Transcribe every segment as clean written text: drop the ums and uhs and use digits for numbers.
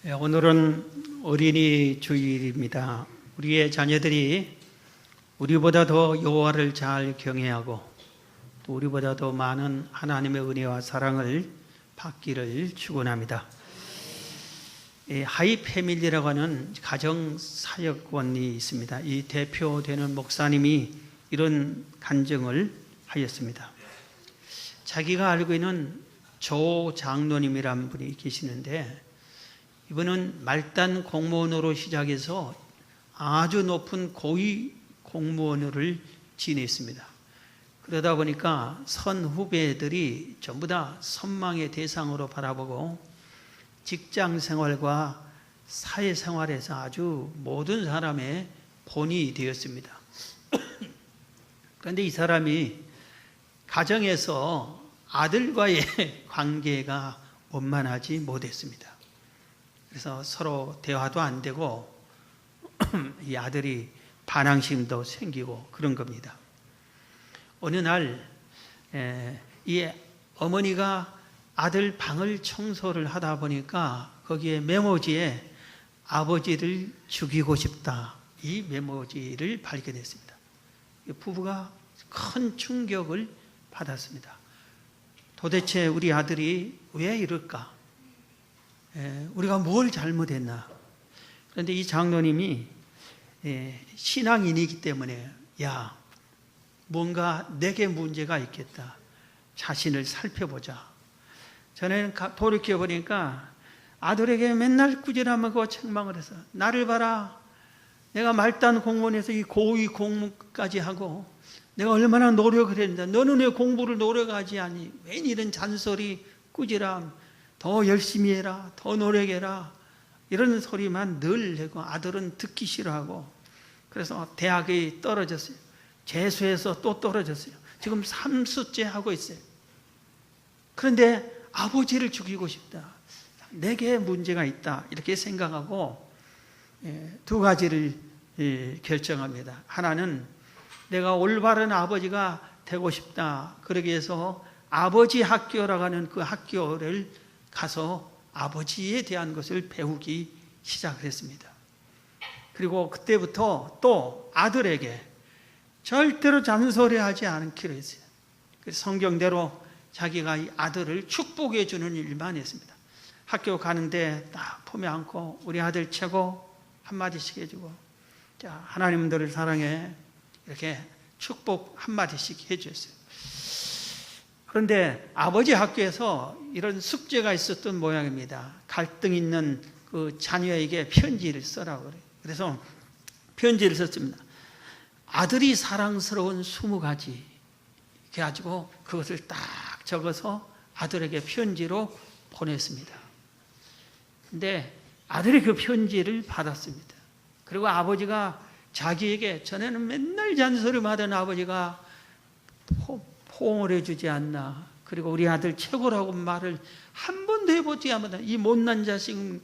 오늘은 어린이 주일입니다. 우리의 자녀들이 우리보다 더 여호와를 잘 경외하고 또 우리보다 더 많은 하나님의 은혜와 사랑을 받기를 축원합니다. 하이 패밀리라고 하는 가정 사역원이 있습니다. 이 대표되는 목사님이 이런 간증을 하였습니다. 자기가 알고 있는 조 장로님이라는 분이 계시는데, 이분은 말단 공무원으로 시작해서 아주 높은 고위 공무원을 지냈습니다. 그러다 보니까 선 후배들이 전부 다 선망의 대상으로 바라보고 직장 생활과 사회 생활에서 아주 모든 사람의 본이 되었습니다. 그런데 이 사람이 가정에서 아들과의 관계가 원만하지 못했습니다. 그래서 서로 대화도 안 되고 이 아들이 반항심도 생기고 그런 겁니다. 어느 날 이 어머니가 아들 방을 청소를 하다 보니까 거기에 메모지에 아버지를 죽이고 싶다, 이 메모지를 발견했습니다. 부부가 큰 충격을 받았습니다. 도대체 우리 아들이 왜 이럴까? 우리가 뭘 잘못했나? 그런데 이 장로님이 신앙인이기 때문에 뭔가 내게 문제가 있겠다, 자신을 살펴보자. 전에는 돌이켜보니까 아들에게 맨날 꾸지람하고 책망을 해서, 나를 봐라, 내가 말단 공무원에서 이 고위 공무까지 하고 내가 얼마나 노력을 했는데 너는 왜 공부를 노력하지 않니? 왜 이런 잔소리, 꾸지람, 더 열심히 해라, 더 노력해라, 이런 소리만 늘 하고 아들은 듣기 싫어하고, 그래서 대학에 떨어졌어요. 재수해서 또 떨어졌어요. 지금 3수째 하고 있어요. 그런데 아버지를 죽이고 싶다, 내게 문제가 있다, 이렇게 생각하고 두 가지를 결정합니다. 하나는 내가 올바른 아버지가 되고 싶다. 그러기 위해서 아버지 학교라고 하는 그 학교를 가서 아버지에 대한 것을 배우기 시작을 했습니다. 그리고 그때부터 또 아들에게 절대로 잔소리하지 않기로 했어요. 그래서 성경대로 자기가 이 아들을 축복해 주는 일만 했습니다. 학교 가는데 딱 품에 안고 우리 아들 최고 한마디씩 해주고, 자, 하나님 너를 사랑해, 이렇게 축복 한마디씩 해주었어요. 그런데 아버지 학교에서 이런 숙제가 있었던 모양입니다. 갈등 있는 그 자녀에게 편지를 써라고 그래요. 그래서 편지를 썼습니다. 아들이 사랑스러운 20가지, 이렇게 가지고 그것을 딱 적어서 아들에게 편지로 보냈습니다. 근데 아들이 그 편지를 받았습니다. 그리고 아버지가 자기에게, 전에는 맨날 잔소리만 하던 아버지가 포옹을 해주지 않나, 그리고 우리 아들 최고라고 말을 한 번도 해보지 않았다, 이 못난 자식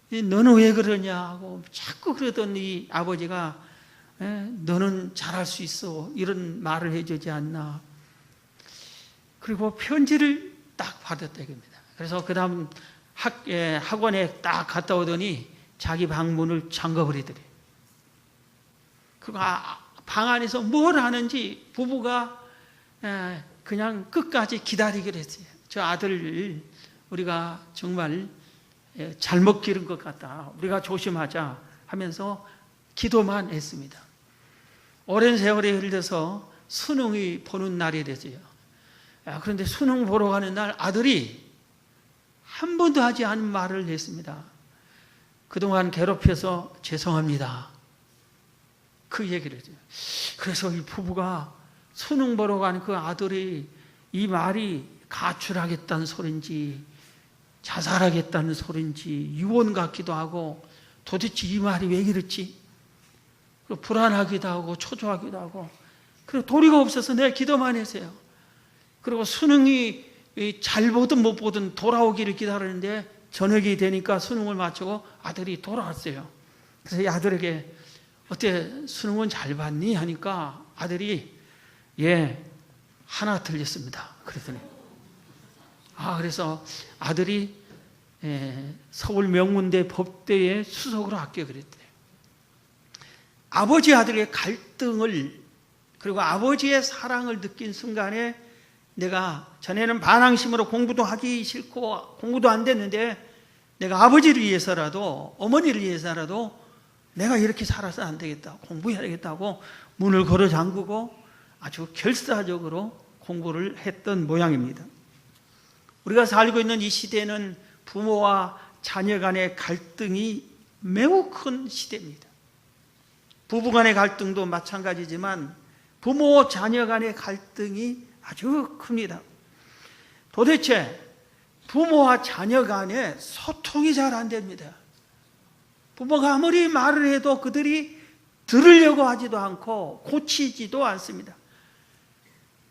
너는 왜 그러냐 하고 자꾸 그러던 이 아버지가 너는 잘할 수 있어, 이런 말을 해주지 않나. 그리고 편지를 딱 받았다 이겁니다. 그래서 그 다음 학원에 딱 갔다 오더니 자기 방문을 잠가버리더래요. 그 방 안에서 뭘 하는지 부부가 그냥 끝까지 기다리기로 했어요. 저 아들을 우리가 정말 잘못 기른 것 같다, 우리가 조심하자 하면서 기도만 했습니다. 오랜 세월이 흘러서 수능이 보는 날이 됐어요. 그런데 수능 보러 가는 날 아들이 한 번도 하지 않은 말을 했습니다. 그동안 괴롭혀서 죄송합니다, 그 얘기를 했어요. 그래서 이 부부가 수능 보러 간 그 아들이 이 말이 가출하겠다는 소린지 자살하겠다는 소린지 유언 같기도 하고, 도대체 이 말이 왜 그렇지? 불안하기도 하고 초조하기도 하고, 그리고 도리가 없어서 내 기도만 했어요. 그리고 수능이 잘 보든 못 보든 돌아오기를 기다리는데 저녁이 되니까 수능을 마치고 아들이 돌아왔어요. 그래서 이 아들에게 어때, 수능은 잘 봤니? 하니까 아들이 하나 틀렸습니다. 그랬더니 그래서 아들이 서울 명문대 법대의 수석으로 합격했대요. 아버지 아들의 갈등을, 그리고 아버지의 사랑을 느낀 순간에 내가 전에는 반항심으로 공부도 하기 싫고 공부도 안 됐는데 내가 아버지를 위해서라도, 어머니를 위해서라도 내가 이렇게 살아서 안 되겠다, 공부해야 되겠다고 문을 걸어 잠그고 아주 결사적으로 공부를 했던 모양입니다. 우리가 살고 있는 이 시대는 부모와 자녀 간의 갈등이 매우 큰 시대입니다. 부부 간의 갈등도 마찬가지지만 부모 자녀 간의 갈등이 아주 큽니다. 도대체 부모와 자녀 간에 소통이 잘 안 됩니다. 부모가 아무리 말을 해도 그들이 들으려고 하지도 않고 고치지도 않습니다.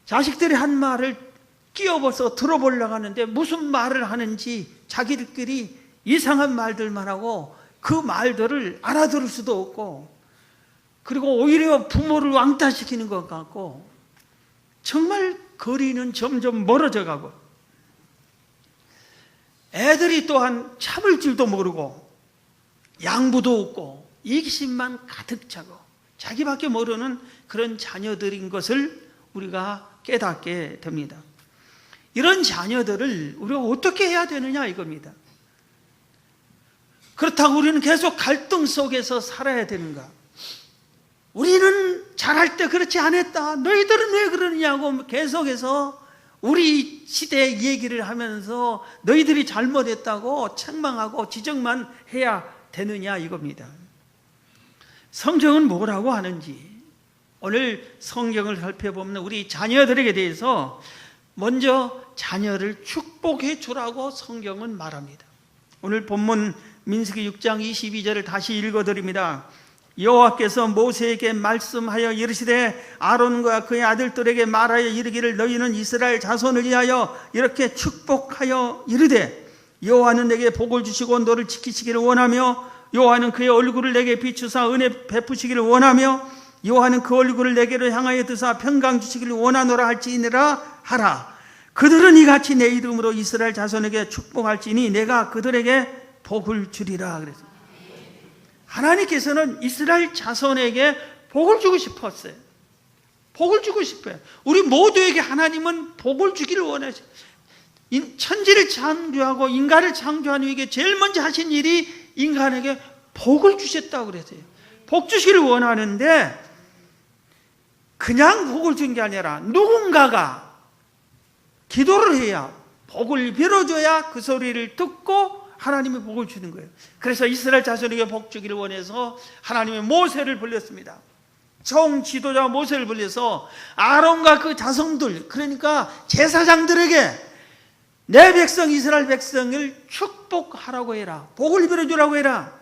자식들이 한 말을 끼어버서 들어보려고 하는데 무슨 말을 하는지 자기들끼리 이상한 말들만 하고 그 말들을 알아들을 수도 없고, 그리고 오히려 부모를 왕따시키는 것 같고, 정말 거리는 점점 멀어져 가고, 애들이 또한 참을 줄도 모르고 양보도 없고 이기심만 가득 차고 자기밖에 모르는 그런 자녀들인 것을 우리가 깨닫게 됩니다. 이런 자녀들을 우리가 어떻게 해야 되느냐 이겁니다. 그렇다고 우리는 계속 갈등 속에서 살아야 되는가? 우리는 잘할 때 그렇지 않았다, 너희들은 왜 그러느냐고 계속해서 우리 시대의 얘기를 하면서 너희들이 잘못했다고 책망하고 지적만 해야 되느냐 이겁니다. 성경은 뭐라고 하는지, 오늘 성경을 살펴보면 우리 자녀들에게 대해서 먼저 자녀를 축복해 주라고 성경은 말합니다. 오늘 본문 민수기 6장 22절을 다시 읽어드립니다. 여호와께서 모세에게 말씀하여 이르시되 아론과 그의 아들들에게 말하여 이르기를 너희는 이스라엘 자손을 위하여 이렇게 축복하여 이르되 여호와는 내게 복을 주시고 너를 지키시기를 원하며 여호와는 그의 얼굴을 내게 비추사 은혜 베푸시기를 원하며 여호와는 그 얼굴을 내게로 향하여 드사 평강 주시기를 원하노라 할지니라 하라. 그들은 이같이 내 이름으로 이스라엘 자손에게 축복할지니 내가 그들에게 복을 주리라. 그래서 하나님께서는 이스라엘 자손에게 복을 주고 싶었어요. 복을 주고 싶어요. 우리 모두에게 하나님은 복을 주기를 원하셔요. 천지를 창조하고 인간을 창조한 이에게 제일 먼저 하신 일이 인간에게 복을 주셨다고 그랬어요. 복 주시기를 원하는데 그냥 복을 준 게 아니라 누군가가 기도를 해야, 복을 빌어줘야 그 소리를 듣고 하나님이 복을 주는 거예요. 그래서 이스라엘 자손에게 복 주기를 원해서 하나님이 모세를 불렀습니다. 총 지도자 모세를 불러서 아론과 그 자손들, 그러니까 제사장들에게 내 백성 이스라엘 백성을 축복하라고 해라, 복을 빌어주라고 해라.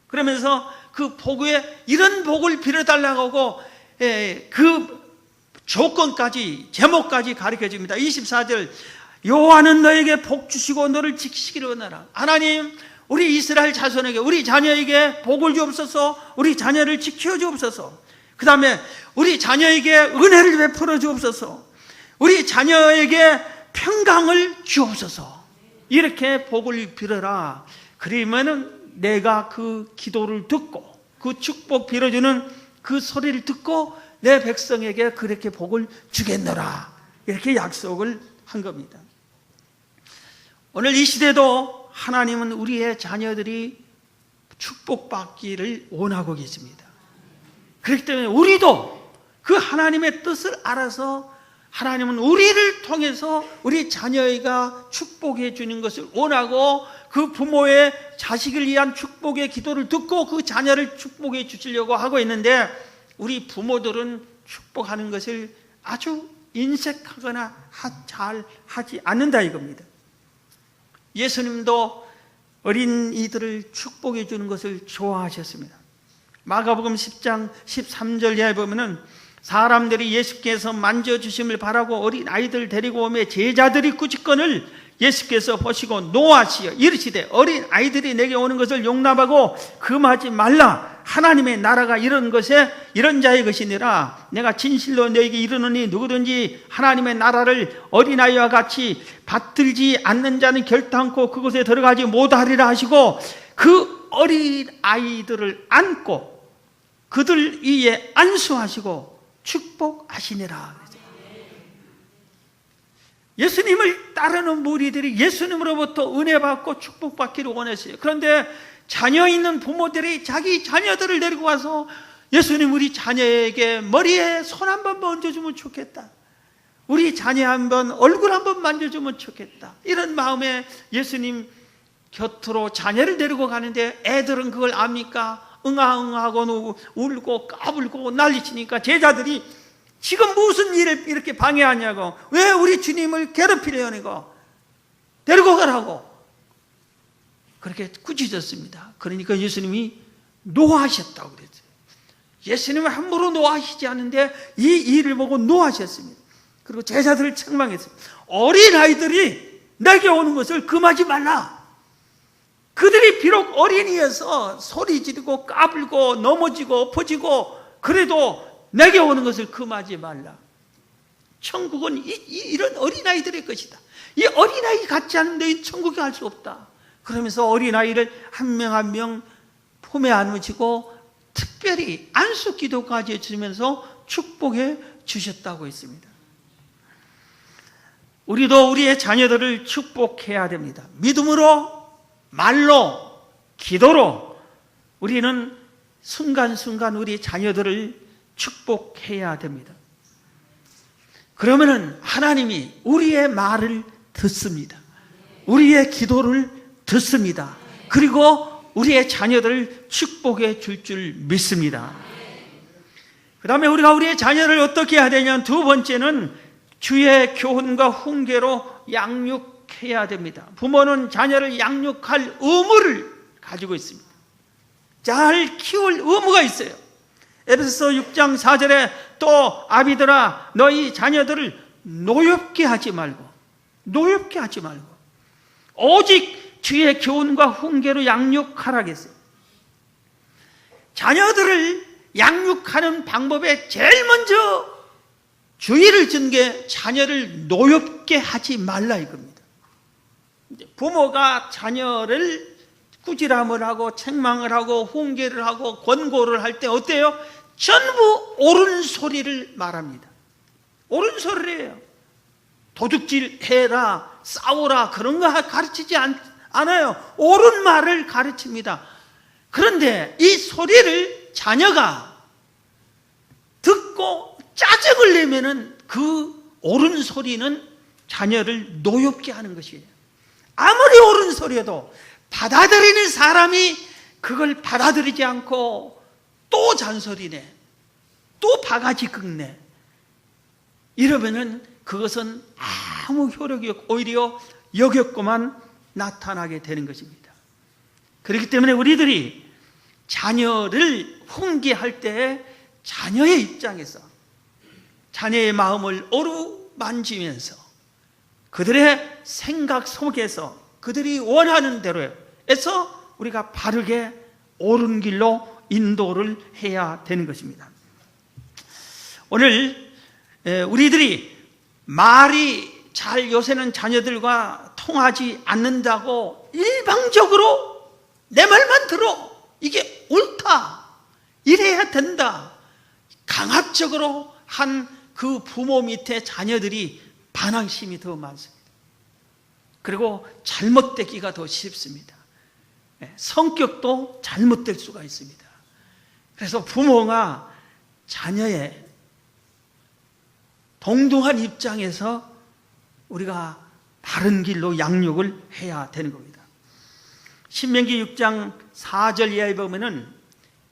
그러면서 그 복에 이런 복을 빌어달라고 하고 그 조건까지, 제목까지 가르쳐 줍니다. 24절, 여호와는 너에게 복 주시고 너를 지키시기를 원하라. 하나님, 우리 이스라엘 자손에게, 우리 자녀에게 복을 주옵소서, 우리 자녀를 지켜 주옵소서. 그 다음에 우리 자녀에게 은혜를 베풀어 주옵소서, 우리 자녀에게 평강을 주옵소서. 이렇게 복을 빌어라. 그러면은 내가 그 기도를 듣고 그 축복 빌어주는 그 소리를 듣고 내 백성에게 그렇게 복을 주겠노라. 이렇게 약속을 한 겁니다. 오늘 이 시대도 하나님은 우리의 자녀들이 축복받기를 원하고 계십니다. 그렇기 때문에 우리도 그 하나님의 뜻을 알아서 하나님은 우리를 통해서 우리 자녀가 축복해 주는 것을 원하고 그 부모의 자식을 위한 축복의 기도를 듣고 그 자녀를 축복해 주시려고 하고 있는데 우리 부모들은 축복하는 것을 아주 인색하거나 잘 하지 않는다 이겁니다. 예수님도 어린이들을 축복해 주는 것을 좋아하셨습니다. 마가복음 10장 13절 이하에 보면은 사람들이 예수께서 만져주심을 바라고 어린 아이들 데리고 오매 제자들이 꾸짖건을 예수께서 보시고 노하시어 이르시되 어린 아이들이 내게 오는 것을 용납하고 금하지 말라. 하나님의 나라가 이런 것에 이런 자의 것이니라. 내가 진실로 너에게 이르노니 누구든지 하나님의 나라를 어린아이와 같이 받들지 않는 자는 결단코 그곳에 들어가지 못하리라 하시고, 그 어린아이들을 안고 그들 위에 안수하시고 축복하시니라. 예수님을 따르는 무리들이 예수님으로부터 은혜 받고 축복받기를 원했어요. 그런데 자녀 있는 부모들이 자기 자녀들을 데리고 와서 예수님, 우리 자녀에게 머리에 손 한번 얹어주면 좋겠다, 우리 자녀 한번 얼굴 한번 만져주면 좋겠다, 이런 마음에 예수님 곁으로 자녀를 데리고 가는데 애들은 그걸 압니까? 응아응아하고 울고 까불고 난리치니까 제자들이 지금 무슨 일을 이렇게 방해하냐고, 왜 우리 주님을 괴롭히려고, 데리고 가라고 그렇게 꾸짖었습니다. 그러니까 예수님이 노하셨다고 그랬어요. 예수님은 함부로 노하시지 않는데 이 일을 보고 노하셨습니다. 그리고 제자들을 책망했어요. 어린아이들이 내게 오는 것을 금하지 말라. 그들이 비록 어린이여서 소리 지르고 까불고 넘어지고 엎어지고 그래도 내게 오는 것을 금하지 말라. 천국은 이런 어린아이들의 것이다. 이 어린아이 같지 않은 너희 천국에 갈 수 없다. 그러면서 어린아이를 한 명 한 명 품에 안으시고 특별히 안수 기도까지 해주면서 축복해 주셨다고 했습니다. 우리도 우리의 자녀들을 축복해야 됩니다. 믿음으로, 말로, 기도로 우리는 순간순간 우리 자녀들을 축복해야 됩니다. 그러면은 하나님이 우리의 말을 듣습니다. 우리의 기도를 듣습니다. 그리고 우리의 자녀들을 축복해 줄 줄 믿습니다. 그 다음에 우리가 우리의 자녀를 어떻게 해야 되냐? 두 번째는 주의 교훈과 훈계로 양육해야 됩니다. 부모는 자녀를 양육할 의무를 가지고 있습니다. 잘 키울 의무가 있어요. 에베소서 6장 4절에 또 아비들아 너희 자녀들을 노엽게 하지 말고 오직 주의 교훈과 훈계로 양육하라 했어요. 자녀들을 양육하는 방법에 제일 먼저 주의를 준 게 자녀를 노엽게 하지 말라 이겁니다. 부모가 자녀를 꾸지람을 하고 책망을 하고 훈계를 하고 권고를 할 때 어때요? 전부 옳은 소리를 말합니다. 옳은 소리를 해요. 도둑질 해라, 싸우라 그런 거 가르치지 않아요. 옳은 말을 가르칩니다. 그런데 이 소리를 자녀가 듣고 짜증을 내면은 그 옳은 소리는 자녀를 노엽게 하는 것이에요. 아무리 옳은 소리여도 받아들이는 사람이 그걸 받아들이지 않고 또 잔소리내, 또 바가지 긁네, 이러면은 그것은 아무 효력이 없고 오히려 역겹고만 나타나게 되는 것입니다. 그렇기 때문에 우리들이 자녀를 훈계할 때 자녀의 입장에서 자녀의 마음을 어루만지면서 그들의 생각 속에서 그들이 원하는 대로에서 우리가 바르게 옳은 길로 인도를 해야 되는 것입니다. 오늘 우리들이 말이 잘 요새는 자녀들과 통하지 않는다고 일방적으로 내 말만 들어, 이게 옳다, 이래야 된다, 강압적으로 한 그 부모 밑에 자녀들이 반항심이 더 많습니다. 그리고 잘못되기가 더 쉽습니다. 성격도 잘못될 수가 있습니다. 그래서 부모가 자녀의 동등한 입장에서 우리가 바른 길로 양육을 해야 되는 겁니다. 신명기 6장 4절 이하에 보면은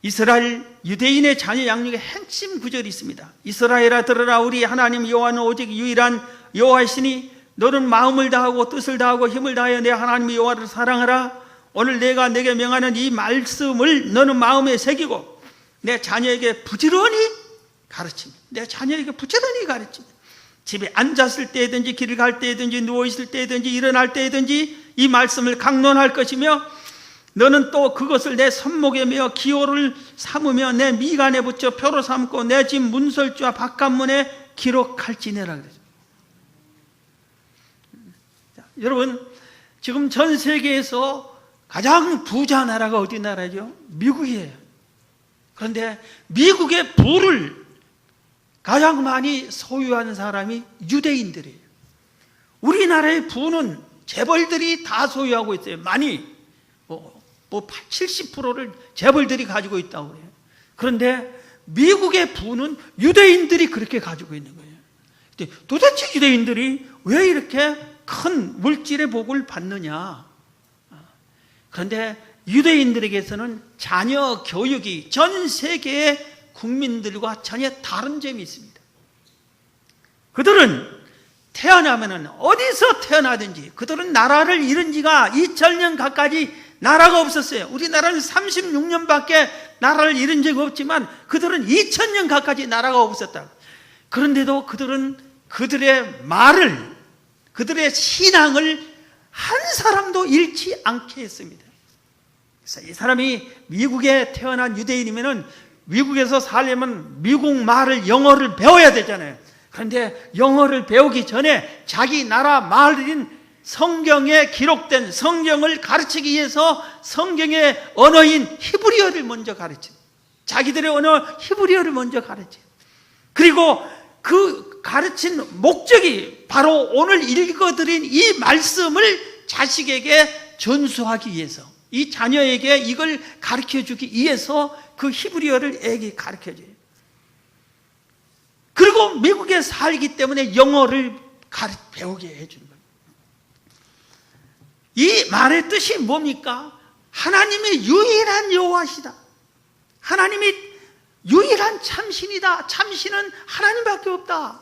이스라엘 유대인의 자녀 양육의 핵심 구절이 있습니다. 이스라엘아 들으라, 우리 하나님 여호와는 오직 유일한 여호와이시니 너는 마음을 다하고 뜻을 다하고 힘을 다하여 내 하나님 여호와를 사랑하라. 오늘 내가 내게 명하는 이 말씀을 너는 마음에 새기고 내 자녀에게 부지런히 가르치며 집에 앉았을 때든지 길을 갈 때든지 누워있을 때든지 일어날 때든지 이 말씀을 강론할 것이며 너는 또 그것을 내 손목에 메어 기호를 삼으며 내 미간에 붙여 표로 삼고 내 집 문설주와 바깥문에 기록할지니라 그랬어요. 여러분, 지금 전 세계에서 가장 부자 나라가 어디 나라죠? 미국이에요. 그런데 미국의 부를 가장 많이 소유하는 사람이 유대인들이에요. 우리나라의 부는 재벌들이 다 소유하고 있어요. 많이 70%를 재벌들이 가지고 있다고 해요. 그런데 미국의 부는 유대인들이 그렇게 가지고 있는 거예요. 도대체 유대인들이 왜 이렇게 큰 물질의 복을 받느냐? 그런데 유대인들에게서는 자녀 교육이 전 세계의 국민들과 전혀 다른 점이 있습니다. 그들은 태어나면은 어디서 태어나든지 그들은 나라를 잃은 지가 2000년 가까이 나라가 없었어요. 우리나라는 36년밖에 나라를 잃은 적이 없지만 그들은 2000년 가까이 나라가 없었다. 그런데도 그들은 그들의 말을, 그들의 신앙을 한 사람도 잃지 않게 했습니다. 그래서 이 사람이 미국에 태어난 유대인이면은 미국에서 살려면 미국 말을, 영어를 배워야 되잖아요. 그런데 영어를 배우기 전에 자기 나라 말인 성경에 기록된 성경을 가르치기 위해서 성경의 언어인 히브리어를 먼저 가르쳐요. 자기들의 언어 히브리어를 먼저 가르쳐요. 그리고 그 가르친 목적이 바로 오늘 읽어드린 이 말씀을 자식에게 전수하기 위해서, 이 자녀에게 이걸 가르쳐주기 위해서 그 히브리어를 애기 가르쳐줘요. 그리고 미국에 살기 때문에 영어를 배우게 해주는 거예요. 이 말의 뜻이 뭡니까? 하나님의 유일한 여호와시다. 하나님이 유일한 참신이다. 참신은 하나님밖에 없다.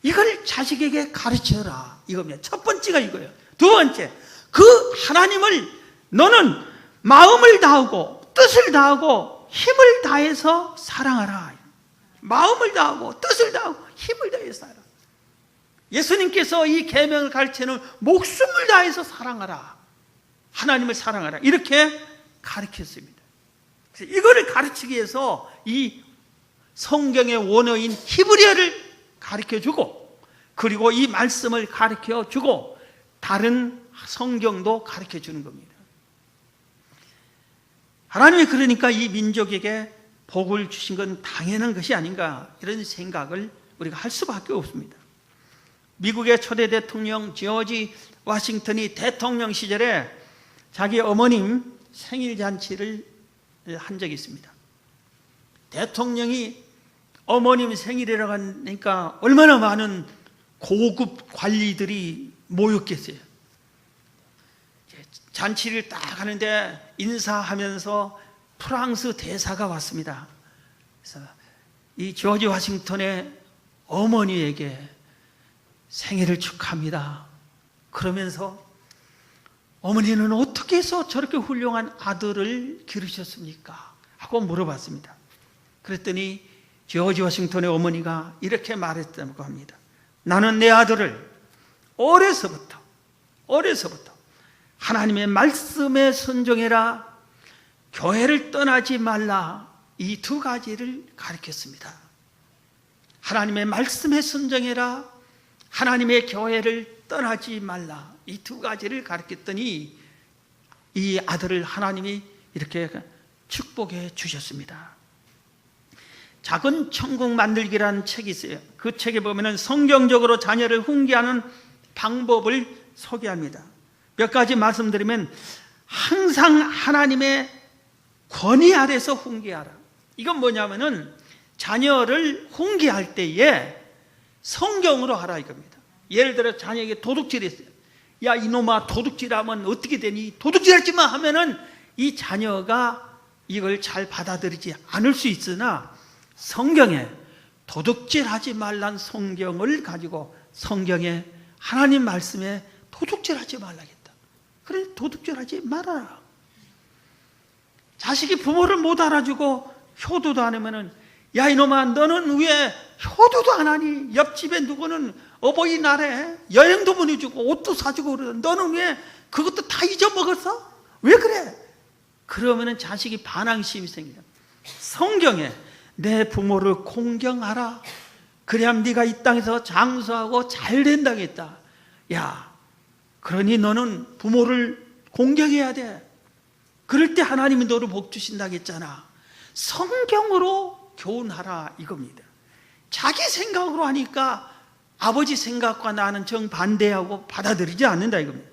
이걸 자식에게 가르쳐라. 이겁니다. 첫 번째가 이거예요. 두 번째, 그 하나님을 너는 마음을 다하고 뜻을 다하고 힘을 다해서 사랑하라. 마음을 다하고 뜻을 다하고 힘을 다해서 살아라. 예수님께서 이 계명을 가르치는 목숨을 다해서 사랑하라. 하나님을 사랑하라. 이렇게 가르쳤습니다. 그래서 이거를 가르치기 위해서 이 성경의 원어인 히브리어를 가르쳐주고, 그리고 이 말씀을 가르쳐주고 다른 성경도 가르쳐주는 겁니다. 하나님이 그러니까 이 민족에게 복을 주신 건 당연한 것이 아닌가, 이런 생각을 우리가 할 수밖에 없습니다. 미국의 초대 대통령 조지 워싱턴이 대통령 시절에 자기 어머님 생일 잔치를 한 적이 있습니다. 대통령이 어머님 생일이라고 하니까 얼마나 많은 고급 관리들이 모였겠어요. 잔치를 딱 하는데 인사하면서 프랑스 대사가 왔습니다. 그래서 이 조지 워싱턴의 어머니에게 생일을 축하합니다. 그러면서 어머니는 어떻게 해서 저렇게 훌륭한 아들을 기르셨습니까? 하고 물어봤습니다. 그랬더니 조지 워싱턴의 어머니가 이렇게 말했다고 합니다. 나는 내 아들을 어려서부터 하나님의 말씀에 순종해라, 교회를 떠나지 말라, 이 두 가지를 가르쳤습니다. 하나님의 말씀에 순종해라, 하나님의 교회를 떠나지 말라, 이 두 가지를 가르쳤더니 이 아들을 하나님이 이렇게 축복해 주셨습니다. 작은 천국 만들기라는 책이 있어요. 그 책에 보면 성경적으로 자녀를 훈계하는 방법을 소개합니다. 몇 가지 말씀드리면, 항상 하나님의 권위 아래서 훈계하라. 이건 뭐냐면은 자녀를 훈계할 때에 성경으로 하라 이겁니다. 예를 들어 자녀에게 도둑질이 있어요. 야 이놈아, 도둑질하면 어떻게 되니? 도둑질하지 마 하면은 이 자녀가 이걸 잘 받아들이지 않을 수 있으나, 성경에 도둑질하지 말란 성경을 가지고 성경에 하나님 말씀에 도둑질하지 말라겠다. 그래, 도둑질하지 말아라. 자식이 부모를 못 알아주고 효도도 안 하면은 야 이놈아, 너는 왜 효도도 안 하니? 옆집에 누구는 어버이날에 여행도 보내주고 옷도 사주고 그러는데 너는 왜 그것도 다 잊어먹었어? 왜 그래? 그러면은 자식이 반항심이 생겨. 성경에 내 부모를 공경하라, 그래야 네가 이 땅에서 장수하고 잘 된다고 했다. 야, 그러니 너는 부모를 공경해야 돼. 그럴 때 하나님이 너를 복 주신다고 했잖아. 성경으로 교훈하라 이겁니다. 자기 생각으로 하니까 아버지 생각과 나는 정반대하고 받아들이지 않는다 이겁니다.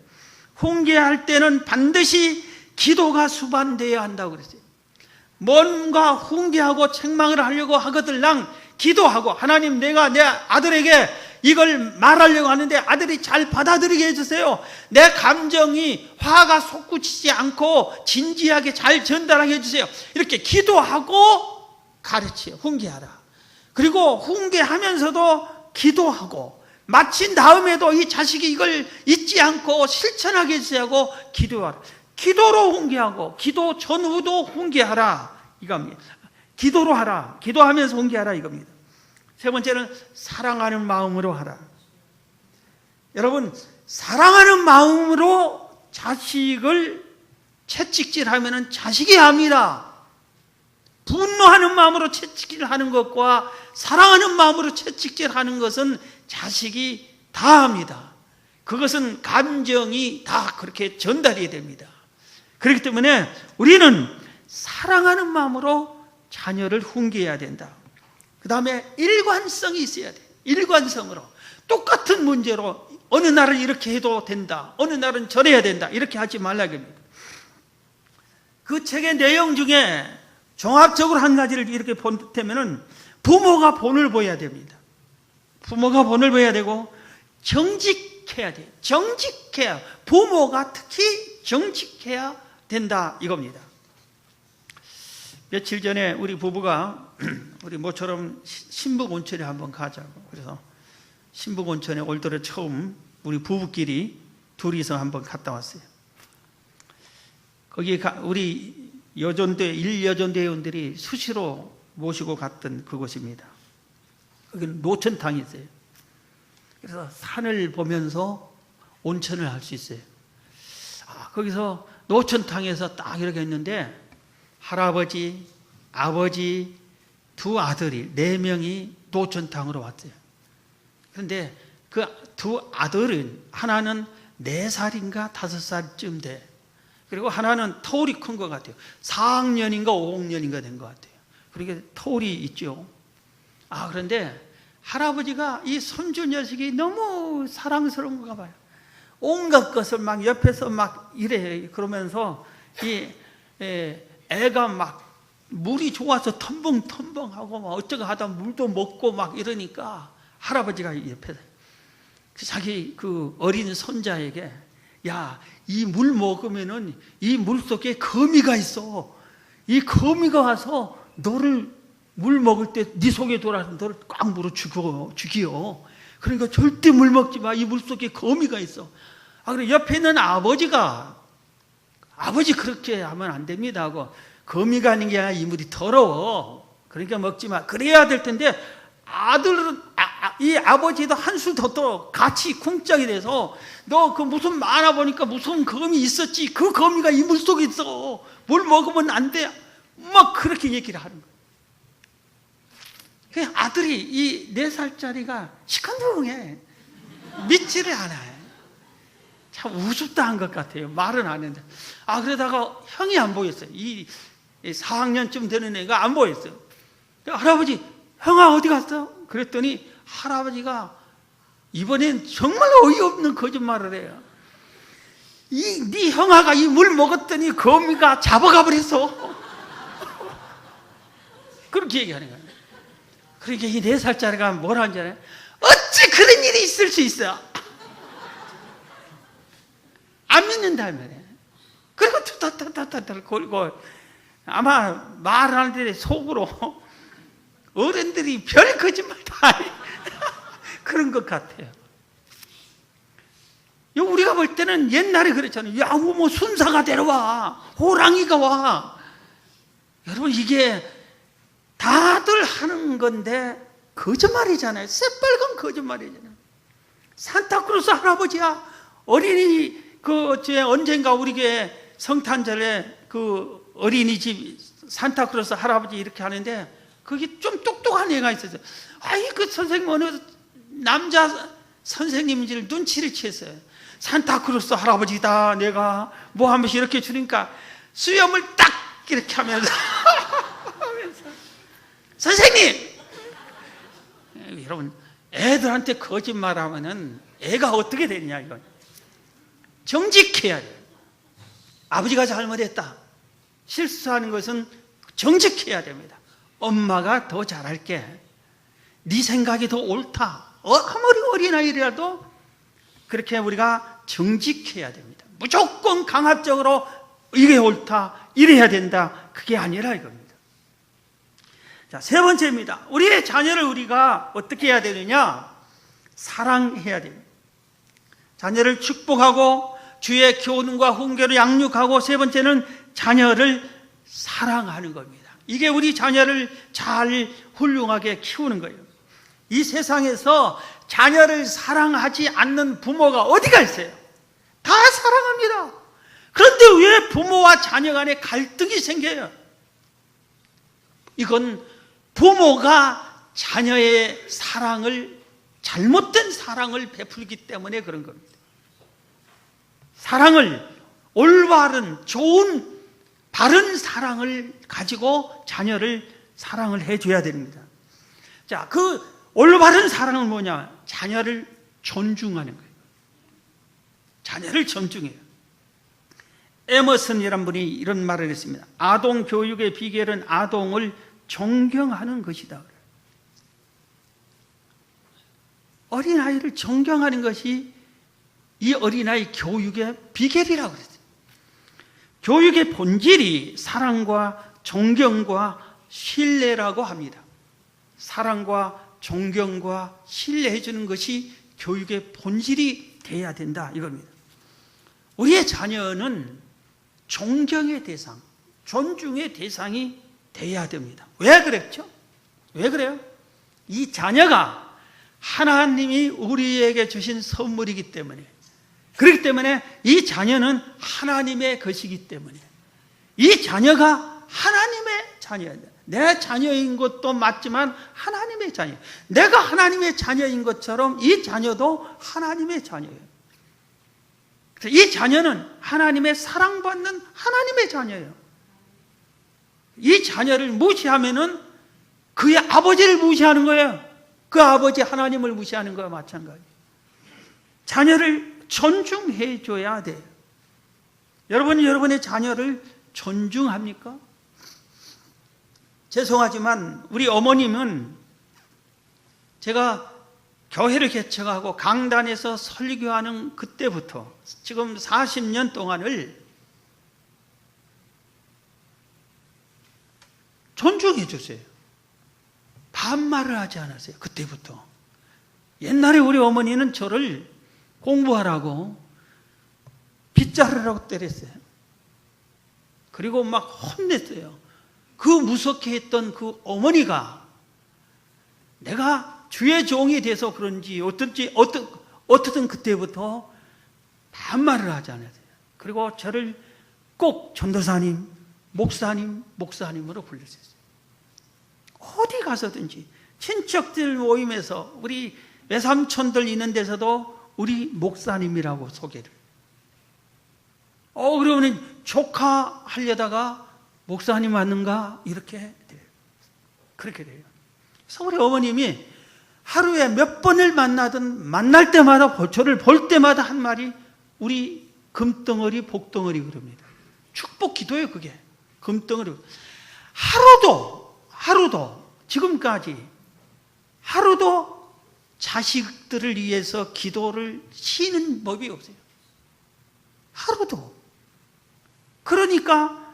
훈계할 때는 반드시 기도가 수반되어야 한다고 그랬어요. 뭔가 훈계하고 책망을 하려고 하거들랑 기도하고, 하나님 내가 내 아들에게 이걸 말하려고 하는데 아들이 잘 받아들이게 해주세요. 내 감정이 화가 솟구치지 않고 진지하게 잘 전달하게 해주세요. 이렇게 기도하고 가르치요. 훈계하라. 그리고 훈계하면서도 기도하고, 마친 다음에도 이 자식이 이걸 잊지 않고 실천하게 해주세요 하고 기도하라. 기도로 훈계하고 기도 전후도 훈계하라 이겁니다. 기도로 하라. 기도하면서 훈계하라 이겁니다. 세 번째는 사랑하는 마음으로 하라. 여러분, 사랑하는 마음으로 자식을 채찍질하면 자식이 합니다. 분노하는 마음으로 채찍질하는 것과 사랑하는 마음으로 채찍질하는 것은 자식이 다 합니다. 그것은 감정이 다 그렇게 전달이 됩니다. 그렇기 때문에 우리는 사랑하는 마음으로 자녀를 훈계해야 된다. 그 다음에 일관성이 있어야 돼. 일관성으로 똑같은 문제로 어느 날은 이렇게 해도 된다, 어느 날은 저래야 된다, 이렇게 하지 말라고 합니다. 그 책의 내용 중에 종합적으로 한 가지를 이렇게 본다면은 부모가 본을 보여야 됩니다. 부모가 본을 보여야 되고 정직해야 돼요. 정직해야, 부모가 특히 정직해야 된다 이겁니다. 며칠 전에 우리 부부가 우리 모처럼 신북온천에 한번 가자고, 그래서 신북온천에 올 들어 처음 우리 부부끼리 둘이서 한번 갔다 왔어요. 거기 우리 여전대, 일여전대 회원들이 수시로 모시고 갔던 그곳입니다. 거기는 노천탕이 있어요. 그래서 산을 보면서 온천을 할 수 있어요. 거기서 노천탕에서 딱 이렇게 있는데 할아버지, 아버지, 두 아들이 4명이 노천탕으로 왔어요. 그런데 그 두 아들은 하나는 4살인가 5살쯤 돼. 그리고 하나는 터울이 큰 것 같아요. 4학년인가 5학년인가 된 것 같아요. 그러니까 터울이 있죠. 그런데 할아버지가 이 손주 녀석이 너무 사랑스러운가 봐요. 온갖 것을 막 옆에서 막 이래. 그러면서 이 애가 막 물이 좋아서 텀벙텀벙하고 막 어쩌고 하다 물도 먹고 막 이러니까 할아버지가 옆에서 자기 그 어린 손자에게, 야, 이 물 먹으면은 이 물 속에 거미가 있어. 이 거미가 와서 너를 물 먹을 때 네 속에 돌아서 너를 꽉 물어 죽여. 그러니까 절대 물 먹지 마. 이 물 속에 거미가 있어. 그래 옆에 있는 아버지가, 아버지 그렇게 하면 안 됩니다 하고, 거미가 아닌 게 아니라 이 물이 더러워. 그러니까 먹지 마. 그래야 될 텐데 아들은 이 아버지도 한술 더 떠 같이 쿵짝이 돼서, 너 그 무슨 만화 보니까 무슨 거미 있었지. 그 거미가 이 물 속에 있어. 물 먹으면 안 돼. 막 그렇게 얘기를 하는 거예요. 아들이 이 4살짜리가 시큰둥해. 믿지를 않아요. 참 우습다 한 것 같아요. 말은 안 했는데. 그러다가 형이 안 보였어요. 이 4학년쯤 되는 애가 안 보였어요. 할아버지, 형아 어디 갔어? 그랬더니 할아버지가 이번엔 정말 어이없는 거짓말을 해요. 네 형아가 이 물 먹었더니 거미가 잡아가 버렸어. 그렇게 얘기하는 거예요. 그러니까 이 4살짜리가 뭘 하는지 알아요? 어찌 그런 일이 있을 수 있어? 안 믿는다며. 그리고 타타타타타 걸고, 아마 말하는데 속으로 어른들이 별 거짓말 다 해. 그런 것 같아요. 우리가 볼 때는 옛날에 그랬잖아요. 야, 뭐 순사가 데려와, 호랑이가 와. 여러분, 이게 다들 하는 건데 거짓말이잖아요. 새빨간 거짓말이잖아요. 산타크로스 할아버지야, 어린이 언젠가 우리 교회 성탄절에 그 어린이집 산타크로스 할아버지 이렇게 하는데 거기 좀 똑똑한 애가 있었어요. 아이, 그 선생님 어느 남자 선생님인지를 눈치를 채었어요. 산타크로스 할아버지다 내가 뭐 하면서 이렇게 주니까 수염을 딱 이렇게 하면서 선생님! 여러분, 애들한테 거짓말하면은 애가 어떻게 되느냐, 이건. 정직해야 돼요. 아버지가 잘못했다. 실수하는 것은 정직해야 됩니다. 엄마가 더 잘할게. 네 생각이 더 옳다. 아무리 어린아이라도 그렇게 우리가 정직해야 됩니다. 무조건 강압적으로 이게 옳다, 이래야 된다, 그게 아니라 이겁니다. 자, 세 번째입니다. 우리의 자녀를 우리가 어떻게 해야 되느냐? 사랑해야 됩니다. 자녀를 축복하고 주의 교훈과 훈계로 양육하고, 세 번째는 자녀를 사랑하는 겁니다. 이게 우리 자녀를 잘 훌륭하게 키우는 거예요. 이 세상에서 자녀를 사랑하지 않는 부모가 어디가 있어요? 다 사랑합니다. 그런데 왜 부모와 자녀 간에 갈등이 생겨요? 이건 부모가 자녀의 사랑을, 잘못된 사랑을 베풀기 때문에 그런 겁니다. 사랑을, 올바른, 좋은, 바른 사랑을 가지고 자녀를 사랑을 해줘야 됩니다. 자, 그 올바른 사랑은 뭐냐? 자녀를 존중하는 거예요. 자녀를 존중해요. 에머슨이라는 분이 이런 말을 했습니다. 아동 교육의 비결은 아동을 존경하는 것이다. 어린아이를 존경하는 것이 이 어린아이 교육의 비결이라고 그랬어요. 교육의 본질이 사랑과 존경과 신뢰라고 합니다. 사랑과 존경과 신뢰해 주는 것이 교육의 본질이 돼야 된다, 이겁니다. 우리의 자녀는 존경의 대상, 존중의 대상이 돼야 됩니다. 왜 그랬죠? 왜 그래요? 이 자녀가 하나님이 우리에게 주신 선물이기 때문에, 그렇기 때문에 이 자녀는 하나님의 것이기 때문에, 이 자녀가 하나님의 자녀입니다. 내 자녀인 것도 맞지만 하나님의 자녀, 내가 하나님의 자녀인 것처럼 이 자녀도 하나님의 자녀예요. 그래서 이 자녀는 하나님의 사랑받는 하나님의 자녀예요. 이 자녀를 무시하면은 그의 아버지를 무시하는 거예요. 그 아버지 하나님을 무시하는 거와 마찬가지예요. 자녀를 존중해 줘야 돼요. 여러분이 여러분의 자녀를 존중합니까? 죄송하지만 우리 어머님은 제가 교회를 개척하고 강단에서 설교하는 그때부터 지금 40년 동안을 존중해 주세요. 반말을 하지 않았어요. 그때부터. 옛날에 우리 어머니는 저를 공부하라고 빗자루라고 때렸어요. 그리고 막 혼냈어요. 그 무섭게 했던 그 어머니가 내가 주의 종이 돼서 그런지 어떻든 그때부터 반말을 하지 않았어요. 그리고 저를 꼭 전도사님, 목사님으로 불렀어요. 어디 가서든지 친척들 모임에서 우리 외삼촌들 있는 데서도 우리 목사님이라고 소개를. 그러면 조카 하려다가 목사님 맞는가? 이렇게 돼요. 그렇게 돼요. 그래서 우리 어머님이 하루에 몇 번을 만날 때마다, 저를 볼 때마다 한 말이 우리 금덩어리, 복덩어리 그럽니다. 축복 기도예요, 그게. 금덩어리. 하루도, 지금까지 하루도 자식들을 위해서 기도를 쉬는 법이 없어요. 하루도. 그러니까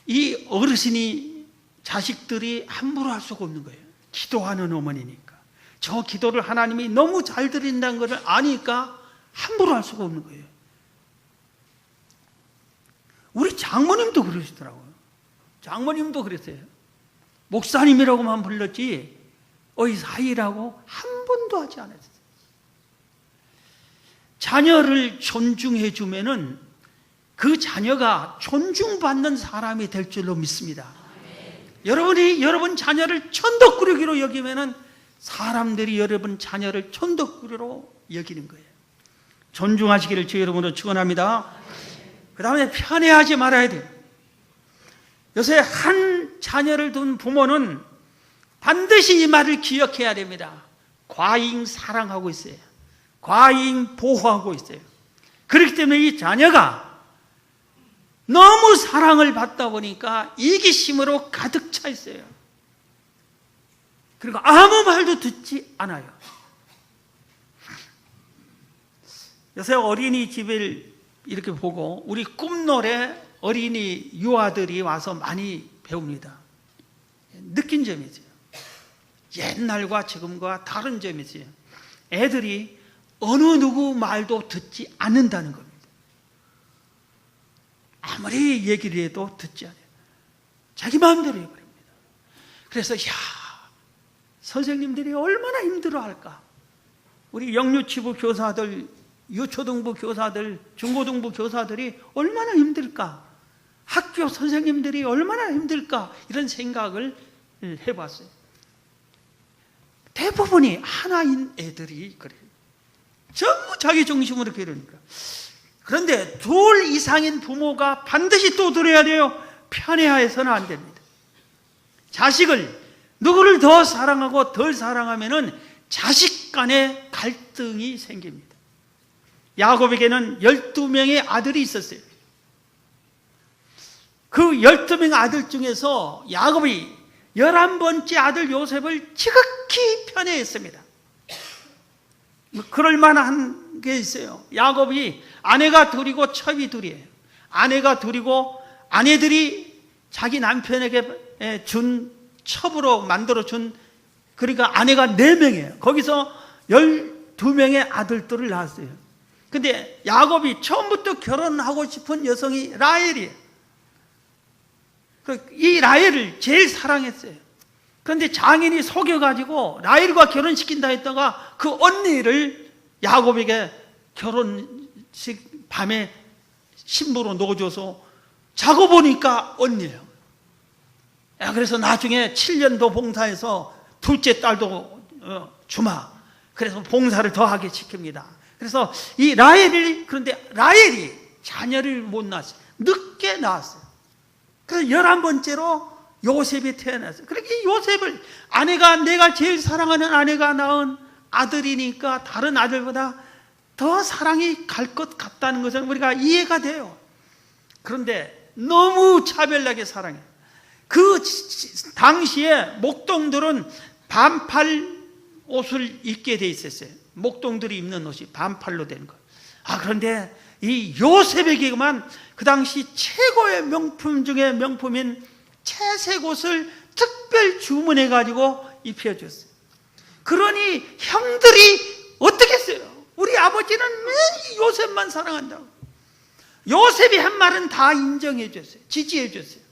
이 어르신이, 자식들이 함부로 할 수가 없는 거예요. 기도하는 어머니니까. 저 기도를 하나님이 너무 잘 드린다는 것을 아니까 함부로 할 수가 없는 거예요. 우리 장모님도 그러시더라고요. 장모님도 그랬어요. 목사님이라고만 불렀지 의사이라고 한 번도 하지 않았어요. 자녀를 존중해 주면은 그 자녀가 존중받는 사람이 될 줄로 믿습니다. 여러분이 여러분 자녀를 천덕꾸러기로 여기면은 사람들이 여러분 자녀를 천덕꾸러기로 여기는 거예요. 존중하시기를 주 여러분으로 축원합니다. 그 다음에 편애하지 말아야 돼요. 요새 한 자녀를 둔 부모는 반드시 이 말을 기억해야 됩니다. 과잉 사랑하고 있어요. 과잉 보호하고 있어요. 그렇기 때문에 이 자녀가 너무 사랑을 받다 보니까 이기심으로 가득 차 있어요. 그리고 아무 말도 듣지 않아요. 요새 어린이집을 이렇게 보고 우리 꿈노래 어린이 유아들이 와서 많이 배웁니다. 느낀 점이죠. 옛날과 지금과 다른 점이죠. 애들이 어느 누구 말도 듣지 않는다는 겁니다. 아무리 얘기를 해도 듣지 않아요. 자기 마음대로 해버립니다. 그래서 선생님들이 얼마나 힘들어할까. 우리 영유치부 교사들, 유초등부 교사들, 중고등부 교사들이 얼마나 힘들까. 학교 선생님들이 얼마나 힘들까. 이런 생각을 해봤어요. 대부분이 하나인 애들이 그래요. 전부 자기 중심으로 그러니까. 그런데 둘 이상인 부모가 반드시 또 들어야 돼요. 편애해서는 안 됩니다. 자식을 누구를 더 사랑하고 덜 사랑하면은 자식 간에 갈등이 생깁니다. 야곱에게는 12명의 아들이 있었어요. 그 12명 아들 중에서 야곱이 11번째 아들 요셉을 지극히 편애했습니다. 그럴 만한 게 있어요. 야곱이 아내가 둘이고 첩이 둘이에요. 아내가 둘이고 아내들이 자기 남편에게 준 첩으로 만들어준, 그러니까 아내가 4명이에요. 거기서 12명의 아들들을 낳았어요. 근데 야곱이 처음부터 결혼하고 싶은 여성이 라헬이에요. 이 라헬을 제일 사랑했어요. 그런데 장인이 속여가지고 라헬과 결혼시킨다 했다가 그 언니를 야곱에게 결혼식 밤에 신부로 놓아줘서 자고 보니까 언니예요. 그래서 나중에 7년도 봉사해서 둘째 딸도 주마. 그래서 봉사를 더하게 시킵니다. 그래서 이 라헬이, 그런데 라헬이 자녀를 못 낳았어요. 늦게 낳았어요. 그래서 11번째로 요셉이 태어났어요. 그러니까 이 요셉을 내가 제일 사랑하는 아내가 낳은 아들이니까 다른 아들보다 더 사랑이 갈 것 같다는 것은 우리가 이해가 돼요. 그런데 너무 차별나게 사랑해요. 그 당시에 목동들은 반팔 옷을 입게 돼 있었어요. 목동들이 입는 옷이 반팔로 된 거. 그런데 이 요셉에게만 그 당시 최고의 명품 중에 명품인 채색 옷을 특별 주문해 가지고 입혀줬어요. 그러니 형들이 어떻게 했어요? 우리 아버지는 맨 요셉만 사랑한다고. 요셉이 한 말은 다 인정해 줬어요. 지지해 줬어요.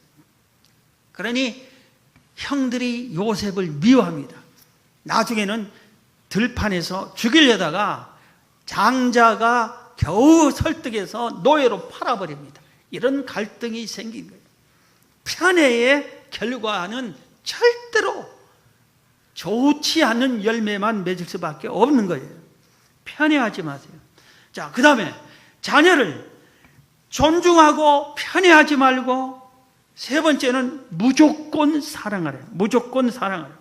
그러니 형들이 요셉을 미워합니다. 나중에는 들판에서 죽이려다가 장자가 겨우 설득해서 노예로 팔아버립니다. 이런 갈등이 생긴 거예요. 편애의 결과는 절대로 좋지 않은 열매만 맺을 수밖에 없는 거예요. 편애하지 마세요. 자, 그 다음에 자녀를 존중하고 편애하지 말고, 세 번째는 무조건 사랑하래요. 무조건 사랑하래요.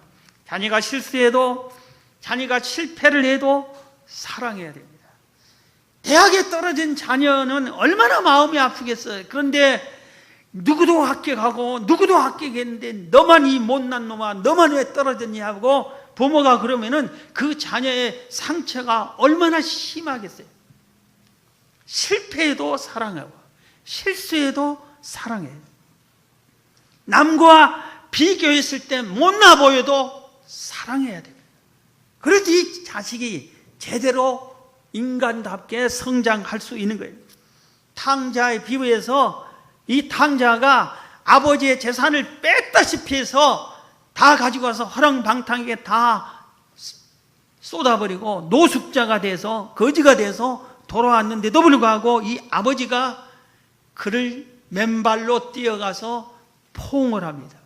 자녀가 실수해도, 자녀가 실패를 해도 사랑해야 됩니다. 대학에 떨어진 자녀는 얼마나 마음이 아프겠어요. 그런데 누구도 합격하고 누구도 합격했는데 너만 이 못난 놈아, 너만 왜 떨어졌냐 하고 부모가 그러면은 그 자녀의 상처가 얼마나 심하겠어요. 실패해도 사랑하고 실수해도 사랑해요. 남과 비교했을 때 못나 보여도 사랑해야 됩니다. 그래야지 이 자식이 제대로 인간답게 성장할 수 있는 거예요. 탕자의 비유에서 이 탕자가 아버지의 재산을 뺐다시피 해서 다 가지고 와서 허랑방탕하게 다 쏟아버리고 노숙자가 돼서 거지가 돼서 돌아왔는데도 불구하고 이 아버지가 그를 맨발로 뛰어가서 포옹을 합니다.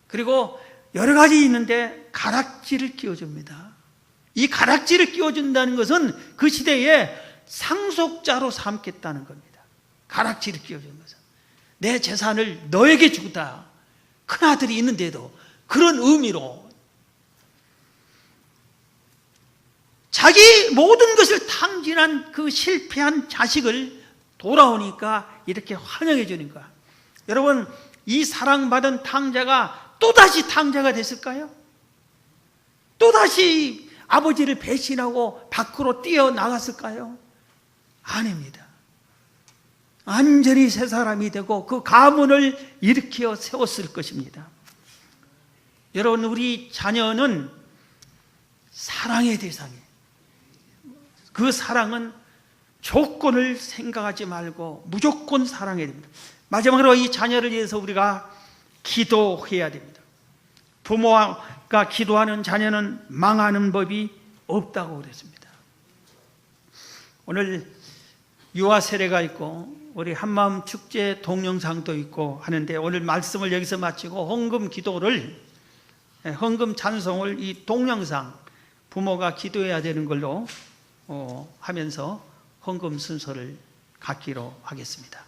그리고 여러 가지 있는데 가락지를 끼워줍니다. 이 가락지를 끼워준다는 것은 그 시대에 상속자로 삼겠다는 겁니다. 가락지를 끼워주는 것은 내 재산을 너에게 주다. 큰아들이 있는데도 그런 의미로 자기 모든 것을 탕진한 그 실패한 자식을 돌아오니까 이렇게 환영해 주는 거야. 여러분, 이 사랑받은 탕자가 또다시 탕자가 됐을까요? 또다시 아버지를 배신하고 밖으로 뛰어나갔을까요? 아닙니다. 완전히 새 사람이 되고 그 가문을 일으켜 세웠을 것입니다. 여러분, 우리 자녀는 사랑의 대상이에요. 그 사랑은 조건을 생각하지 말고 무조건 사랑해야 됩니다. 마지막으로 이 자녀를 위해서 우리가 기도해야 됩니다. 부모가 기도하는 자녀는 망하는 법이 없다고 그랬습니다. 오늘 유아 세례가 있고 우리 한마음 축제 동영상도 있고 하는데 오늘 말씀을 여기서 마치고 헌금 기도를, 헌금 찬송을 이 동영상 부모가 기도해야 되는 걸로 하면서 헌금 순서를 갖기로 하겠습니다.